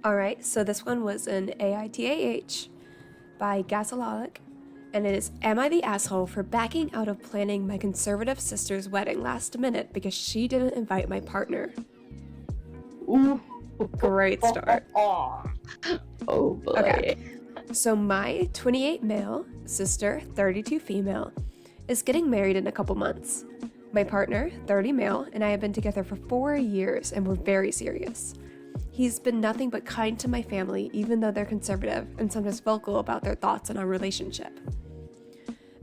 Alright, so this one was an AITA by Gazalolic, and it is, am I the asshole for backing out of planning my conservative sister's wedding last minute because she didn't invite my partner? Ooh. Great start. Oh boy. Okay, so my 28 male sister, 32 female, is getting married in a couple months. My partner, 30 male, and I have been together for 4 years and we're very serious. He's been nothing but kind to my family, even though they're conservative and sometimes vocal about their thoughts on our relationship.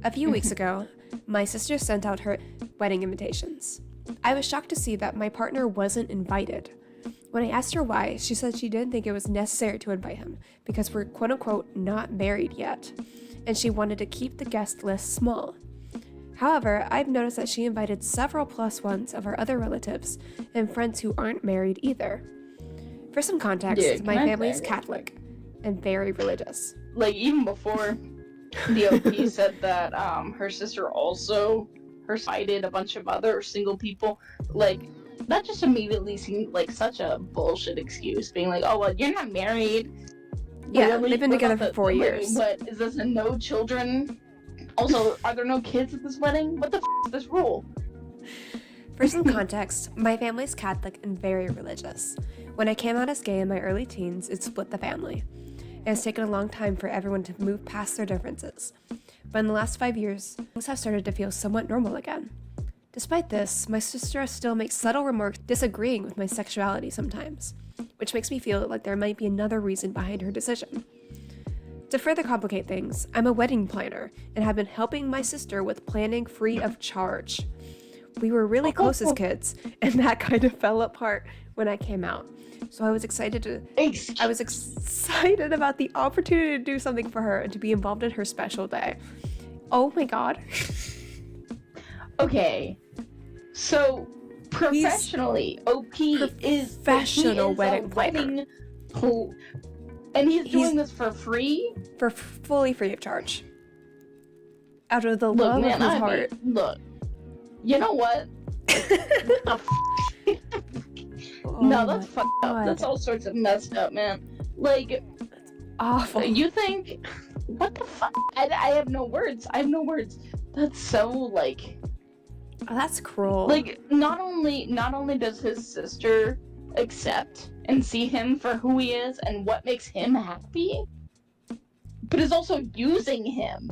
A few weeks ago, my sister sent out her wedding invitations. I was shocked to see that my partner wasn't invited. When I asked her why, she said she didn't think it was necessary to invite him because we're quote-unquote not married yet, and she wanted to keep the guest list small. However, I've noticed that she invited several plus ones of our other relatives and friends who aren't married either. For some context, my family is Catholic and very religious. Like, even before the OP said that her sister also invited a bunch of other single people, like, that just immediately seemed like such a bullshit excuse, being like, oh, well, you're not married. Yeah, really? they've been together for 4 years. But is this a no children? Also, are there no kids at this wedding? What the is this rule? For some context, my family's Catholic and very religious. When I came out as gay in my early teens, it split the family. It has taken a long time for everyone to move past their differences. But in the last 5 years, things have started to feel somewhat normal again. Despite this, my sister still makes subtle remarks disagreeing with my sexuality sometimes, which makes me feel like there might be another reason behind her decision. To further complicate things, I'm a wedding planner and have been helping my sister with planning free of charge. We were really close as kids, and that kind of fell apart when I came out. So I was excited about the opportunity to do something for her and to be involved in her special day. Oh my god. Okay. So professionally, OP is professional wedding planner. And he's doing this for free? For fully free of charge. Out of the love of his heart. Look, you know what? Oh no, that's fucked up. That's all sorts of messed up, man. Like, that's awful. You think, what the fuck? I have no words. That's so, like... Oh, that's cruel. Like, not only does his sister accept and see him for who he is and what makes him happy, but is also using him.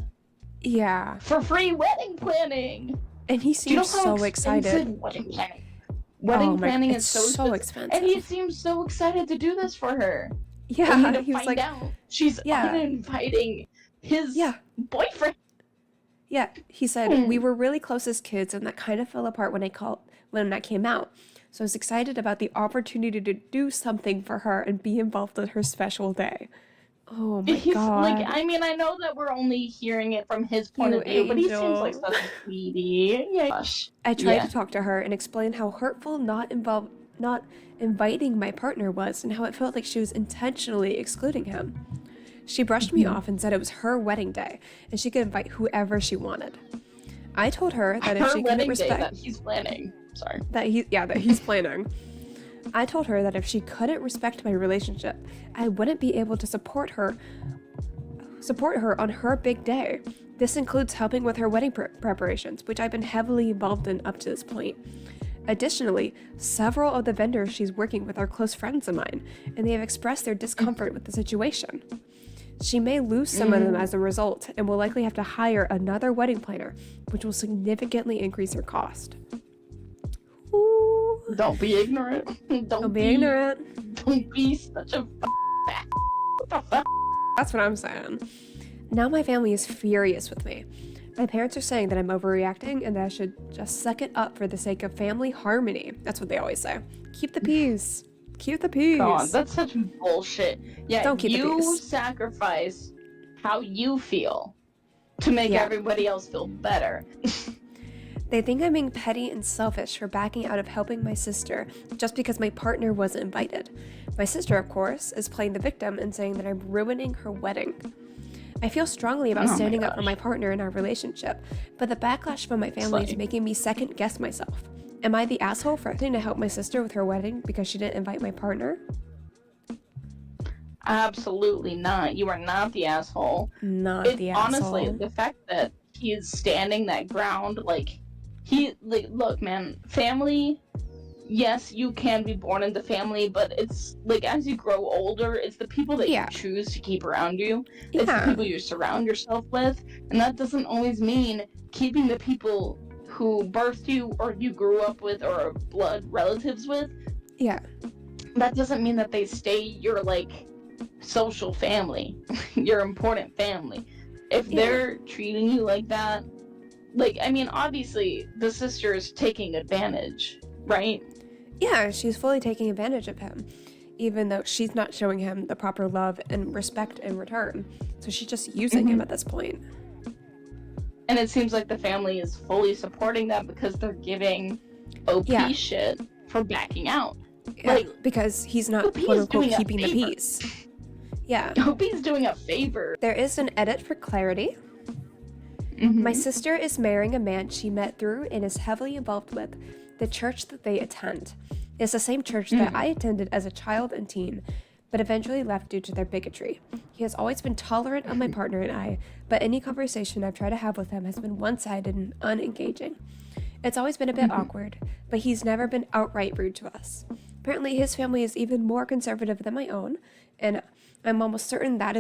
Yeah. For free wedding planning. And he seems so excited. Wedding planning is so expensive. And he seems so excited to do this for her. Yeah, he was like, she's uninviting his boyfriend. Yeah, he said, we were really close as kids and that kind of fell apart when I came out. So I was excited about the opportunity to do something for her and be involved in her special day. Oh my god. Like, I mean, I know that we're only hearing it from his point of view, but he seems like such a sweetie. Yeah. I tried to talk to her and explain how hurtful not inviting my partner was and how it felt like she was intentionally excluding him. She brushed me off and said it was her wedding day and she could invite whoever she wanted. I told her that if she couldn't respect that he's planning. Sorry. That he's planning. I told her that if she couldn't respect my relationship, I wouldn't be able to support her on her big day. This includes helping with her wedding preparations, which I've been heavily involved in up to this point. Additionally, several of the vendors she's working with are close friends of mine, and they have expressed their discomfort with the situation. She may lose some of them as a result, and will likely have to hire another wedding planner, which will significantly increase her cost. Ooh. Don't be ignorant. Don't be ignorant. Don't be such a what the fuck? That's what I'm saying. Now my family is furious with me. My parents are saying that I'm overreacting and that I should just suck it up for the sake of family harmony. That's what they always say. Keep the peace. Keep the peace. God, that's such bullshit. Yeah, don't keep the peace. You sacrifice how you feel to make everybody else feel better. They think I'm being petty and selfish for backing out of helping my sister just because my partner wasn't invited. My sister, of course, is playing the victim and saying that I'm ruining her wedding. I feel strongly about Oh my standing up for gosh. my partner in our relationship, but the backlash from my family is like- making me second guess myself. Am I the asshole for having to help my sister with her wedding because she didn't invite my partner? Absolutely not. You are not the asshole. Not the Honestly, asshole. the fact that he is standing that ground, like, look, man, family, yes, you can be born into family, but it's, like, as you grow older, it's the people that Yeah. you choose to keep around you. It's the Yeah. people you surround yourself with, and that doesn't always mean keeping the people who birthed you or you grew up with or are blood relatives with. Yeah. That doesn't mean that they stay your, like, social family, your important family. If they're treating you like that, like, I mean, obviously the sister is taking advantage, right? Yeah, she's fully taking advantage of him, even though she's not showing him the proper love and respect in return. So she's just using him at this point. And it seems like the family is fully supporting that because they're giving OP shit for backing out. Yeah, Like, because he's not OP quote is doing unquote a keeping the favor. peace. Yeah. OP's doing a favor. There is an edit for clarity. My sister is marrying a man she met through and is heavily involved with the church that they attend. It's the same church that I attended as a child and teen, but eventually left due to their bigotry. He has always been tolerant of my partner and I, but any conversation I've tried to have with him has been one-sided and unengaging. It's always been a bit awkward, but he's never been outright rude to us. Apparently his family is even more conservative than my own, and I'm almost certain that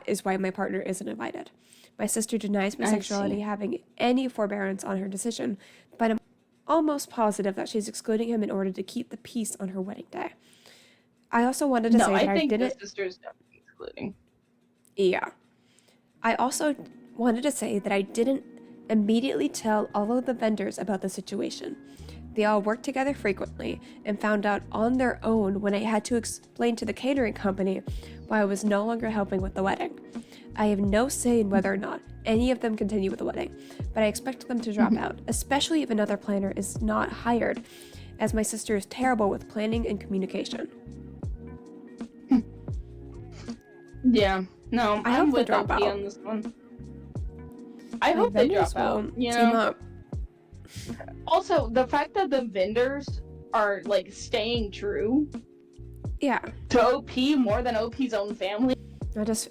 is why my partner isn't invited. My sister denies my sexuality having any forbearance on her decision, but I'm almost positive that she's excluding him in order to keep the peace on her wedding day. I also wanted to say that I think didn't... the sister is definitely excluding. Yeah. I also wanted to say that I didn't immediately tell all of the vendors about the situation. They all worked together frequently and found out on their own when I had to explain to the catering company why I was no longer helping with the wedding. I have no say in whether or not any of them continue with the wedding, but I expect them to drop out, especially if another planner is not hired, as my sister is terrible with planning and communication. Yeah, no, I I'm hope they with drop OP out. on this one. I hope they drop out, you Team know? up. Also, the fact that the vendors are, like, staying true Yeah. to OP more than OP's own family.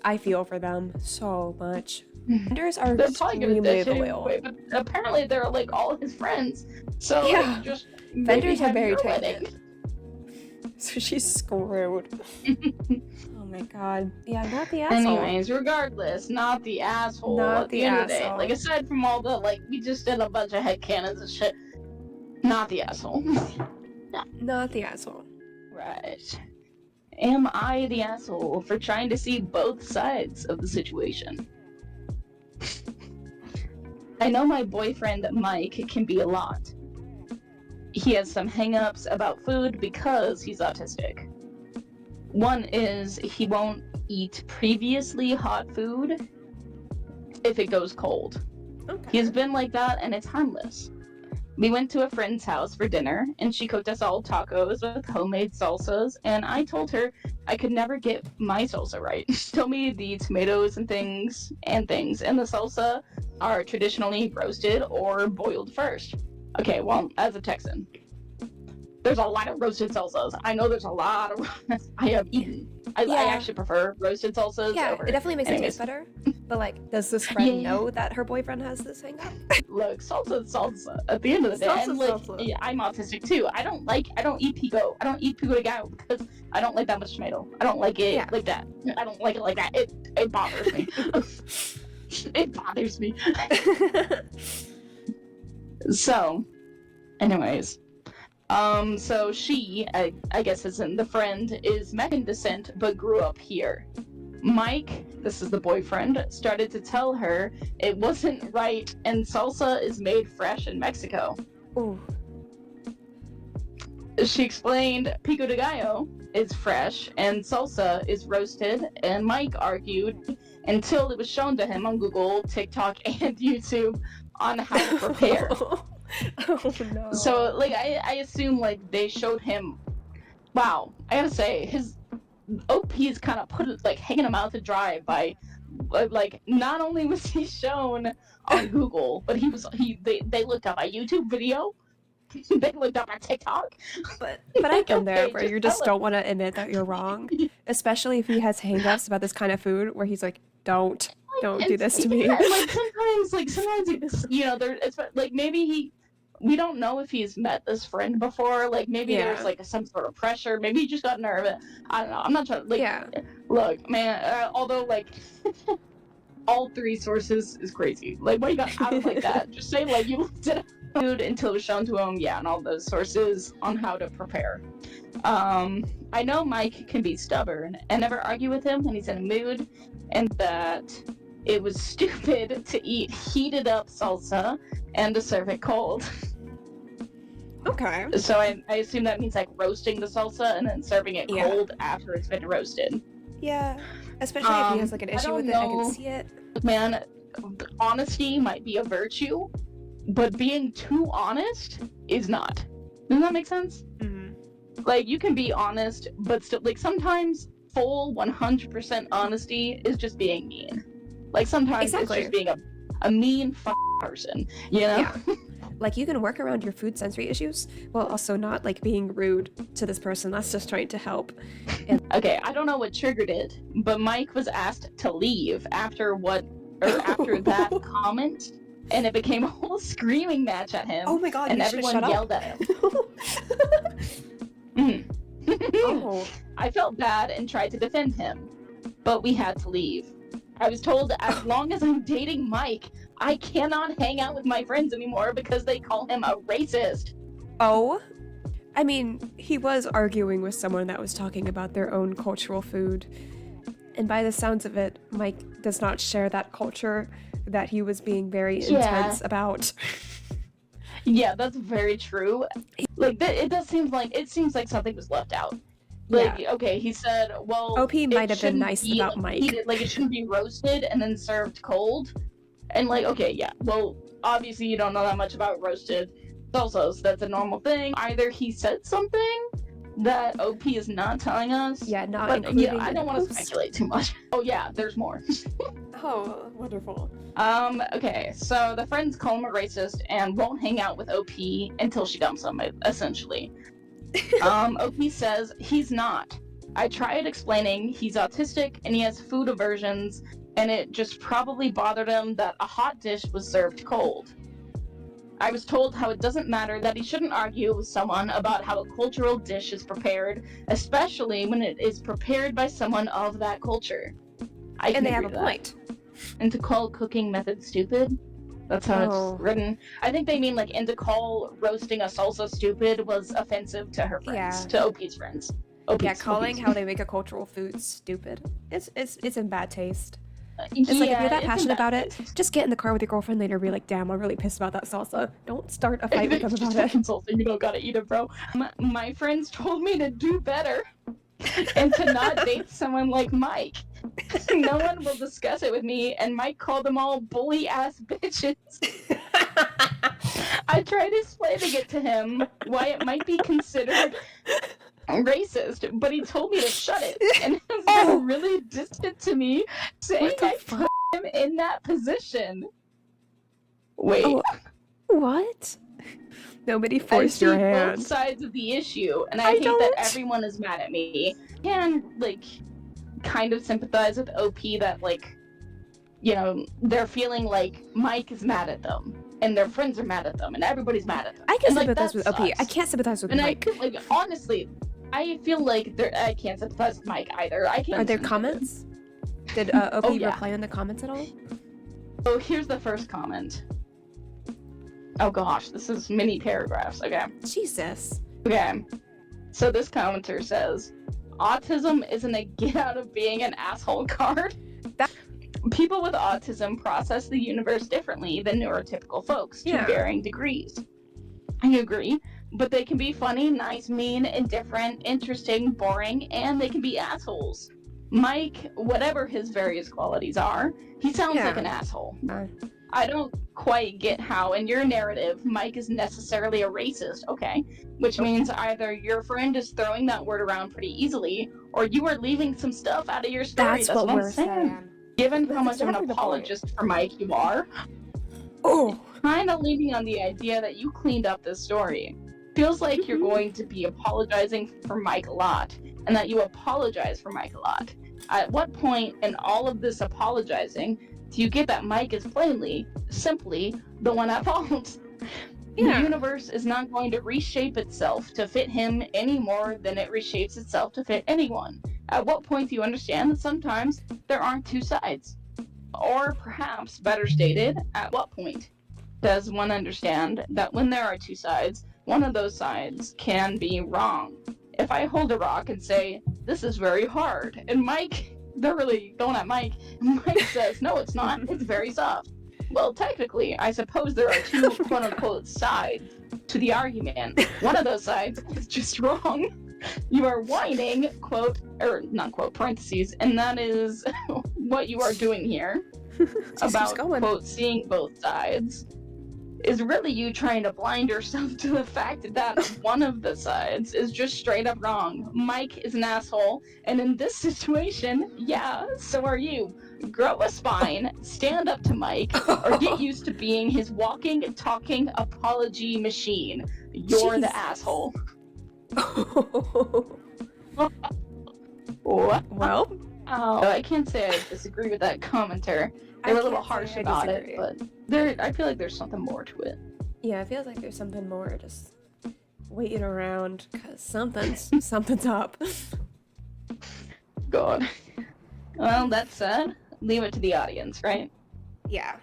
I feel for them so much. Vendors are They're probably gonna extremely ditch him loyal. anyway, but apparently they're, like, all his friends. So, Yeah. like, just Vendors maybe are have very your tight wedding. So she's screwed. Oh my god. Yeah, not the asshole. Anyways, regardless, not the asshole Not at the the end of the day. asshole. Like, aside from all the, like, we just did a bunch of headcanons and shit. Not the asshole. Not the asshole. Right. Am I the asshole for trying to see both sides of the situation? I know my boyfriend Mike can be a lot. He has some hang-ups about food because he's autistic. One is he won't eat previously hot food if it goes cold. Okay. He's been like that and it's harmless. We went to a friend's house for dinner, and she cooked us all tacos with homemade salsas, and I told her I could never get my salsa right. She told me the tomatoes and things, and the salsa are traditionally roasted or boiled first. Okay, well, as a Texan, there's a lot of roasted salsas. I know there's a lot of... I have eaten. I actually prefer roasted salsas. Yeah, over... it definitely makes it taste better. But, like, does this friend know that her boyfriend has this hang up? Look, salsa, salsa. At the end of the day, and, like, yeah, I'm autistic too. I don't eat pico. I don't eat pico de gallo because I don't like that much tomato. I don't like it like that. I don't like it like that. It bothers me. It bothers me. So, anyways, so she, I guess as in the friend, is Mexican descent but grew up here. Mike, this is the boyfriend, started to tell her it wasn't right and salsa is made fresh in Mexico. Ooh. She explained pico de gallo is fresh and salsa is roasted, and Mike argued until it was shown to him on Google, TikTok, and YouTube on how to prepare. Oh no. So, like, I assume, like, they showed him... Wow, I gotta say, his OP's kind of put it, like, hanging him out to dry by like not only was he shown on Google, but they looked up a YouTube video. They looked up a TikTok. But I've been there Okay, where you tell just don't want to admit that you're wrong, especially if he has hang-ups about this kind of food where he's like, don't do this to me. Yeah, like sometimes, you know, it's like maybe we don't know if he's met this friend before. Like maybe there's like some sort of pressure. Maybe he just got nervous. I don't know. I'm not trying to like. Look, man. Although like. All 3 sources is crazy. Like, why you got out of like that? Just say like you looked at food until it was shown to him. Yeah, and all those sources on how to prepare. I know Mike can be stubborn and never argue with him when he's in a mood, and that it was stupid to eat heated up salsa and to serve it cold. Okay. So I assume that means like roasting the salsa and then serving it cold after it's been roasted. Yeah. Especially if he has like an issue with it, I can see it. Man, honesty might be a virtue, but being too honest is not. Does that make sense? Mm-hmm. Like, you can be honest, but still, like, sometimes full 100% honesty is just being mean. Like, sometimes it's just being a mean person, you know? Yeah. Like, you can work around your food sensory issues while also not, like, being rude to this person that's just trying to help. And okay, I don't know what triggered it, but Mike was asked to leave after that comment, and it became a whole screaming match at him. Oh my god, and everyone yelled at him. Oh. I felt bad and tried to defend him, but we had to leave. I was told as long as I'm dating Mike, I cannot hang out with my friends anymore because they call him a racist. Oh? I mean, he was arguing with someone that was talking about their own cultural food. And by the sounds of it, Mike does not share that culture that he was being very intense about. Yeah, that's very true. Like, it seems like something was left out. Like, okay, he said, well, OP might have been nice about Mike. It shouldn't be roasted and then served cold. And like, okay, yeah, well, obviously you don't know that much about roasted salsas. That's a normal thing. Either he said something that OP is not telling us. Yeah, not but, including I don't want to speculate too much. Oh yeah, there's more. Oh, wonderful. Okay, so the friends call him a racist and won't hang out with OP until she dumps him, essentially. OP says he's not. I tried explaining he's autistic and he has food aversions, and it just probably bothered him that a hot dish was served cold. I was told how it doesn't matter, that he shouldn't argue with someone about how a cultural dish is prepared, especially when it is prepared by someone of that culture. And they have a point. And to call cooking method stupid? That's how it's written. I think they mean like, and to call roasting a salsa stupid was offensive to her friends, to OP's friends. Calling how they make a cultural food stupid. It's in bad taste. It's like, if you're that passionate about it, just get in the car with your girlfriend later and be like, damn, I'm really pissed about that salsa. Don't start a fight with them about it. Salsa, you don't gotta eat it, bro. My friends told me to do better and to not date someone like Mike. No one will discuss it with me, and Mike called them all bully-ass bitches. I tried explaining it to him, why it might be considered racist, but he told me to shut it, and has been really distant to me, saying I put him in that position. Wait. Oh, what? Nobody forced your hand. I see both sides of the issue, and I hate that everyone is mad at me. And, like, kind of sympathize with OP that, like, you know, they're feeling like Mike is mad at them, and their friends are mad at them, and everybody's mad at them. I can sympathize with OP. I can't sympathize with Mike. And I feel like, honestly, I feel like I can't sympathize with Mike either. Are there comments? Did OP reply in the comments at all? Oh, here's the first comment. Oh gosh, this is mini paragraphs. Okay. Jesus. Okay. So this commenter says, autism isn't a get out of being an asshole card. People with autism process the universe differently than neurotypical folks to varying degrees. I agree, but they can be funny, nice, mean, indifferent, interesting, boring, and they can be assholes. Mike, whatever his various qualities are, he sounds like an asshole. I don't quite get how, in your narrative, Mike is necessarily a racist, okay? Which means either your friend is throwing that word around pretty easily, or you are leaving some stuff out of your story. That's what we're saying. Given how That's much of an exactly the point. apologist for Mike you are, Oh, kind of leaning on the idea that you cleaned up this story. Feels like you're going to be apologizing for Mike a lot, and that you apologize for Mike a lot. At what point in all of this apologizing do you get that Mike is plainly, simply, the one at fault? Yeah. The universe is not going to reshape itself to fit him any more than it reshapes itself to fit anyone. At what point do you understand that sometimes there aren't two sides? Or perhaps, better stated, at what point does one understand that when there are two sides, one of those sides can be wrong? If I hold a rock and say, this is very hard, and Mike, they're really going at Mike, and Mike says, no, it's not, it's very soft. Well, technically, I suppose there are two quote-unquote sides to the argument. One of those sides is just wrong. You are whining, quote, or not quote, parentheses, and that is what you are doing here about, quote, seeing both sides, is really you trying to blind yourself to the fact that one of the sides is just straight up wrong. Mike is an asshole, and in this situation, yeah, so are you. Grow a spine, stand up to Mike, or get used to being his walking, talking apology machine. You're the asshole. What? Well, I can't say I disagree with that commentary. They were a little harsh about it, but I feel like there's something more to it. Yeah, it feels like there's something more just waiting around because something's up. God. Well, that said, leave it to the audience, right? Yeah.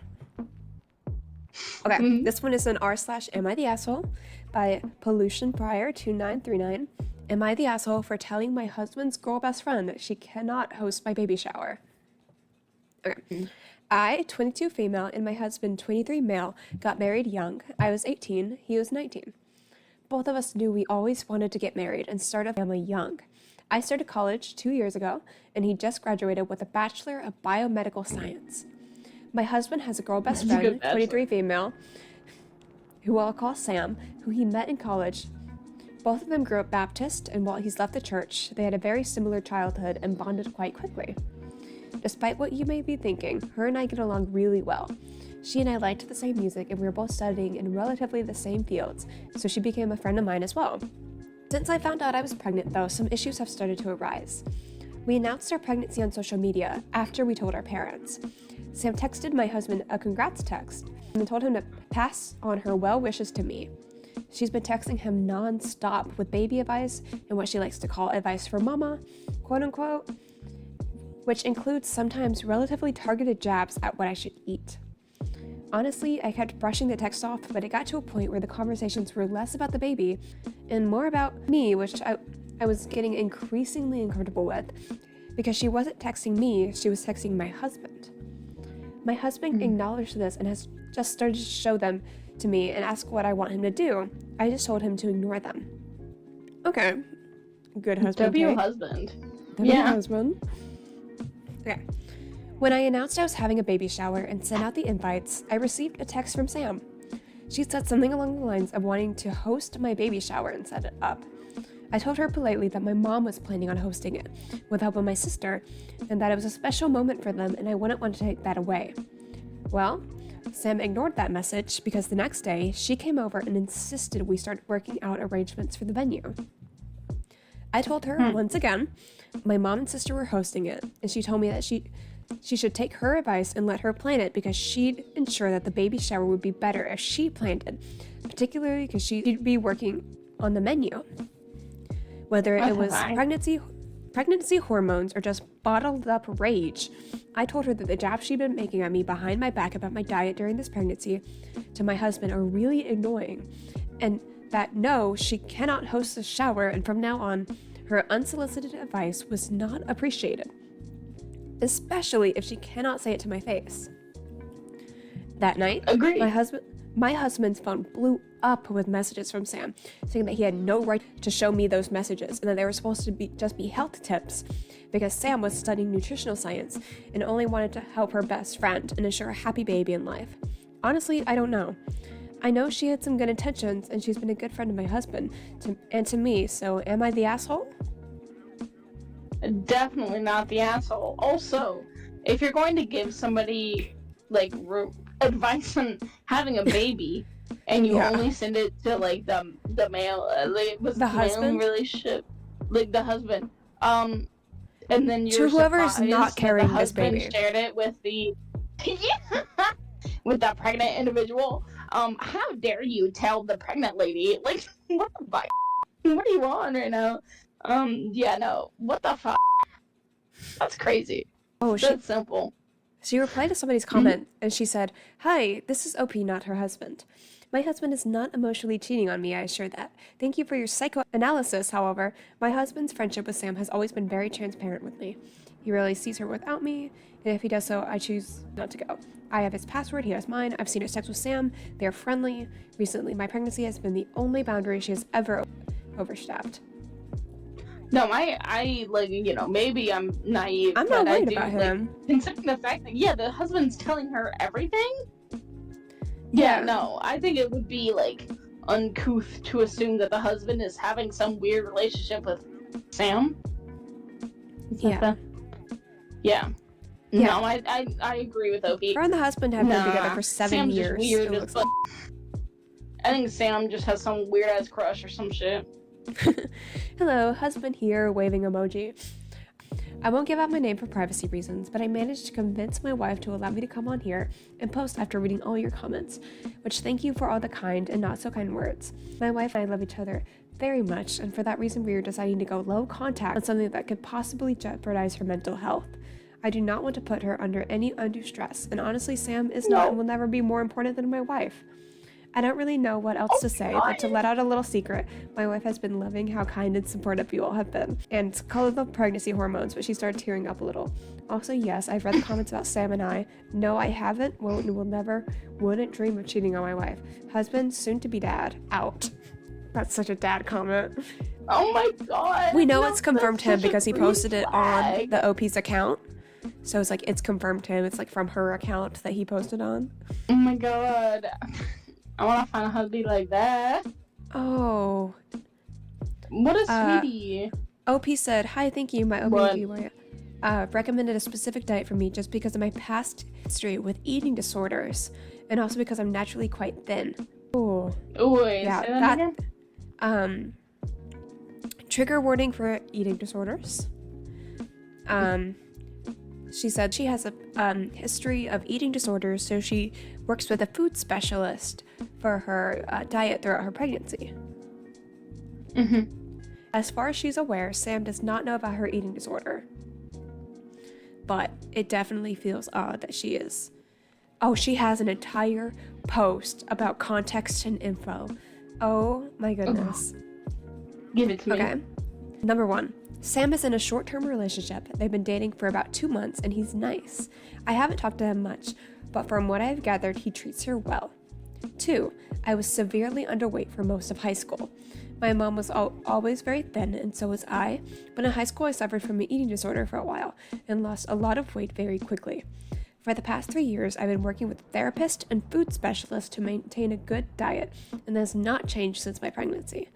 Okay, this one is an r/am I the asshole by pollutionprior2939. Am I the asshole for telling my husband's girl best friend that she cannot host my baby shower? Okay. I, 22 female, and my husband, 23 male, got married young. I was 18, he was 19. Both of us knew we always wanted to get married and start a family young. I started college 2 years ago, and he just graduated with a Bachelor of Biomedical Science. My husband has a girl best friend, 23 female, who I'll call Sam, who he met in college. Both of them grew up Baptist, and while he's left the church, they had a very similar childhood and bonded quite quickly. Despite what you may be thinking, her and I get along really well. She and I liked the same music, and we were both studying in relatively the same fields, so she became a friend of mine as well. Since I found out I was pregnant, though, some issues have started to arise. We announced our pregnancy on social media after we told our parents. Sam texted my husband a congrats text and told him to pass on her well wishes to me. She's been texting him non-stop with baby advice and what she likes to call advice for mama, quote-unquote, which includes sometimes relatively targeted jabs at what I should eat. Honestly, I kept brushing the text off, but it got to a point where the conversations were less about the baby and more about me, which I was getting increasingly uncomfortable with, because she wasn't texting me, she was texting my husband. My husband acknowledged this and has just started to show them to me and ask what I want him to do. I just told him to ignore them. Okay. Good husband. Husband. Husband. Okay. When I announced I was having a baby shower and sent out the invites, I received a text from Sam. She said something along the lines of wanting to host my baby shower and set it up. I told her politely that my mom was planning on hosting it, with help of my sister, and that it was a special moment for them and I wouldn't want to take that away. Well, Sam ignored that message because the next day, she came over and insisted we start working out arrangements for the venue. I told her, once again, my mom and sister were hosting it, and she told me that she should take her advice and let her plan it because she'd ensure that the baby shower would be better if she planned it, particularly because she'd be working on the menu. Whether it was pregnancy hormones or just bottled up rage, I told her that the jabs she'd been making at me behind my back about my diet during this pregnancy to my husband are really annoying, and that no, she cannot host the shower, and from now on, her unsolicited advice was not appreciated, especially if she cannot say it to my face. That night, Agreed. My husband's phone blew up with messages from Sam, saying that he had no right to show me those messages and that they were supposed to be just be health tips because Sam was studying nutritional science and only wanted to help her best friend and ensure a happy baby in life. Honestly, I don't know. I know she had some good intentions and she's been a good friend to my husband and to me, so am I the asshole? Definitely not the asshole. Also, if you're going to give somebody like advice on having a baby, and you only send it to like the male, like was the husband relationship, like the husband, and then you're to whoever is not carrying the this husband baby. shared it with the with that pregnant individual. How dare you tell the pregnant lady, like, what the fuck? What do you want right now? Yeah, no, what the fuck? That's crazy. Oh, That's simple. She replied to somebody's comment, and she said, "Hi, this is OP, not her husband. My husband is not emotionally cheating on me, I assure that. Thank you for your psychoanalysis, however. My husband's friendship with Sam has always been very transparent with me. He rarely sees her without me, and if he does so, I choose not to go. I have his password, he has mine. I've seen her sex with Sam. They are friendly. Recently, my pregnancy has been the only boundary she has ever overstepped." No, I like, you know, maybe I'm naive. I'm not worried about him. Like, considering the fact that, the husband's telling her everything. Yeah, no, I think it would be like uncouth to assume that the husband is having some weird relationship with Sam. Yeah. No, I agree with Opie. Her and the husband have been together for 7 years. Weird as fuck. I think Sam just has some weird ass crush or some shit. Hello, husband here, waving emoji. I won't give out my name for privacy reasons, but I managed to convince my wife to allow me to come on here and post after reading all your comments, which thank you for all the kind and not so kind words. My wife and I love each other very much, and for that reason we are deciding to go low contact on something that could possibly jeopardize her mental health. I do not want to put her under any undue stress, and honestly, Sam is not and will never be more important than my wife. I don't really know what else to say, but to let out a little secret, my wife has been loving how kind and supportive you all have been, and call it the pregnancy hormones, but she started tearing up a little. Also, yes, I've read the comments about Sam and I. No, I haven't, won't, and will never, wouldn't dream of cheating on my wife. Husband, soon to be dad, out. That's such a dad comment. Oh my god. We know it's confirmed him because he posted it on the OP's account. So it's like, it's confirmed him. It's like from her account that he posted on. Oh my god. I want to find a husband like that. Oh. What a sweetie. OP said, "Hi, thank you. My OB recommended a specific diet for me just because of my past history with eating disorders, and also because I'm naturally quite thin." Oh. Yeah, that trigger warning for eating disorders. She said she has a history of eating disorders, so she works with a food specialist for her diet throughout her pregnancy. As far as she's aware, Sam does not know about her eating disorder. But it definitely feels odd that she is. Oh, she has an entire post about context and info. Oh my goodness. Give it to me. Okay. Number 1. Sam is in a short-term relationship. They've been dating for about 2 months, and he's nice. I haven't talked to him much, but from what I've gathered, he treats her well. 2. I was severely underweight for most of high school. My mom was always very thin, and so was I, but in high school I suffered from an eating disorder for a while, and lost a lot of weight very quickly. For the past 3 years, I've been working with a therapist and food specialist to maintain a good diet, and that has not changed since my pregnancy.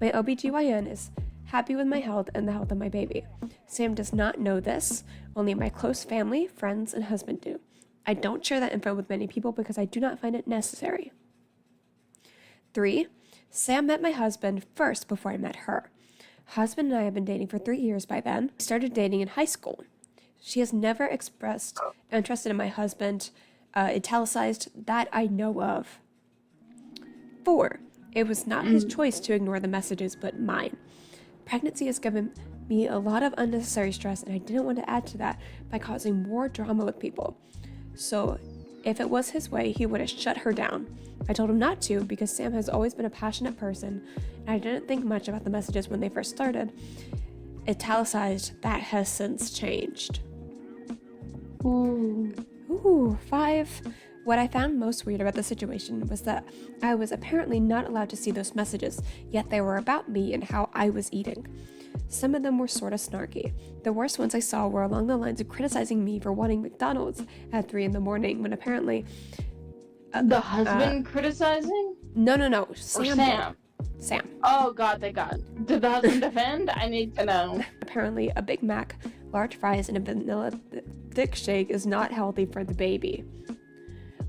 My OBGYN is happy with my health and the health of my baby. Sam does not know this. Only my close family, friends, and husband do. I don't share that info with many people because I do not find it necessary. 3. Sam met my husband first before I met her. Husband and I have been dating for 3 years by then. We started dating in high school. She has never expressed interest in my husband, italicized, that I know of. 4. It was not his choice to ignore the messages, but mine. Pregnancy has given me a lot of unnecessary stress, and I didn't want to add to that by causing more drama with people. So, if it was his way, he would have shut her down. I told him not to because Sam has always been a passionate person, and I didn't think much about the messages when they first started. Italicized, that has since changed. Ooh, 5. What I found most weird about the situation was that I was apparently not allowed to see those messages, yet they were about me and how I was eating. Some of them were sort of snarky. The worst ones I saw were along the lines of criticizing me for wanting McDonald's at 3 in the morning when apparently... the husband criticizing? No. Sam. Sam. Oh god, thank god. Did the husband defend? I need to know. Apparently a Big Mac, large fries, and a dick shake is not healthy for the baby.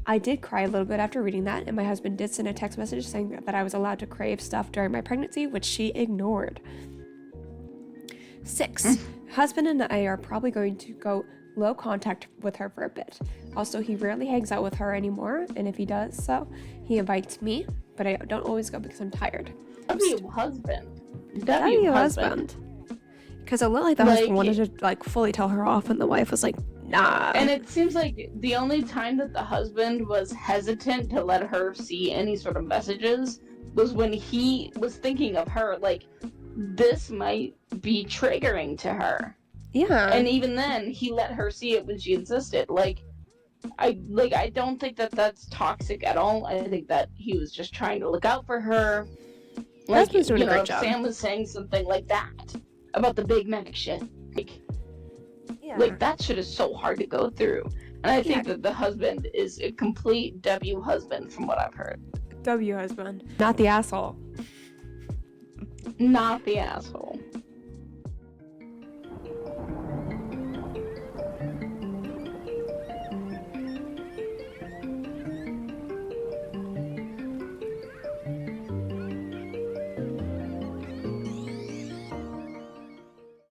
I did cry a little bit after reading that, and my husband did send a text message saying that I was allowed to crave stuff during my pregnancy, which she ignored. 6. Husband and I are probably going to go low contact with her for a bit. Also, he rarely hangs out with her anymore, and if he does so, he invites me, but I don't always go because I'm tired. W husband. W husband. Because it looked like the husband wanted to like fully tell her off, and the wife was like, nah. And it seems like the only time that the husband was hesitant to let her see any sort of messages was when he was thinking of her, like, this might be triggering to her. Yeah. And even then, he let her see it when she insisted. I don't think that that's toxic at all. I think that he was just trying to look out for her. Like, Husband's doing a great job. Sam was saying something like that about the Big Mac shit. Like, that shit is so hard to go through. And I think that the husband is a complete W husband from what I've heard. W husband. Not the asshole. Not the asshole.